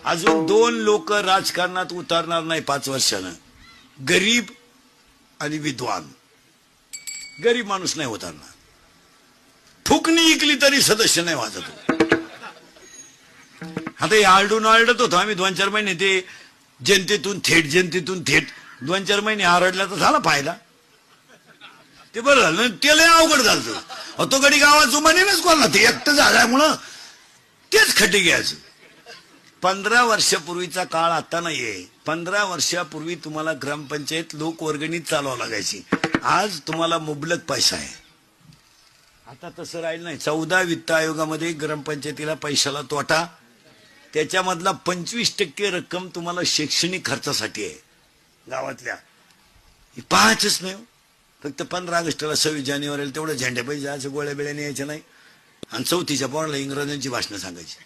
अजून 2 लोक राजकारणात उतरणार नाही 5 वर्षानं, गरीब आणि विद्वान. गरीब माणूस नाही उतरणार. फुकणी इकली तरी सदस्य नाही वाजत. आता हे आरडत होतो आम्ही 2-4 महिने, ते जनतेतून थेट 2-4 महिने आरडला तर झाला फायदा. ते बरं झालं, त्याला अवघड झालं. तो गडी गावाचं म्हणेनच कोणाला, ते एकटं झाल्यामुळं तेच खटे घ्यायचं. 15 वर्षापूर्वीचा काळ आता नाहीये. 15 वर्षापूर्वी तुम्हाला ग्रामपंचायत लोकवर्गणीत चालवावं लागायची. आज तुम्हाला मुबलक पैसा आहे. आता तसं राहिलं नाही. 14 वित्त आयोगामध्ये ग्रामपंचायतीला पैशाला तोटा, त्याच्यामधला 25% रक्कम तुम्हाला शैक्षणिक खर्चासाठी आहे गावातल्या. पाहायचंच नाही. फक्त 15 ऑगस्टला 26 जानेवारीला तेवढं झेंड्या पाहिजे, असं गोळ्या बिळ्या यायच्या नाही. आणि 4थीच्या पोराला इंग्रजांची भाषणं सांगायची.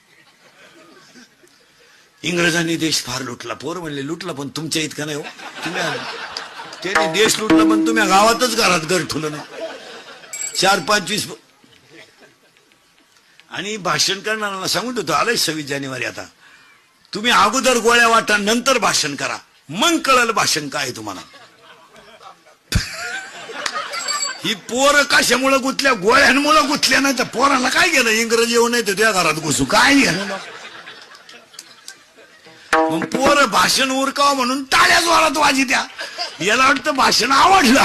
इंग्रजांनी देश फार लुटला. पोर म्हणले लुटला पण तुमच्या इतका नाही हो. तुम्ही त्याने देश लुटला पण तुम्ही गावातच घरात घर ठेवलं नाही. 4-5-20 आणि भाषण करणाऱ्यांना सांगून होतो, आलंय 26 जानेवारी, आता तुम्ही अगोदर गोळ्या वाटा, नंतर भाषण करा, मग कळलं भाषण काय तुम्हाला. ही पोरं कशामुळे गुंतल्या? गोळ्यांमुळे गुंतल्या. नाही तर पोरांना काय गेलं, इंग्रजी येऊ नये तर त्या घरात घुसू, काय गेलं. मग पोरं भाषण उरकावं म्हणून टाळ्या जोरात वाजी द्या. याला वाटतं भाषण आवडलं.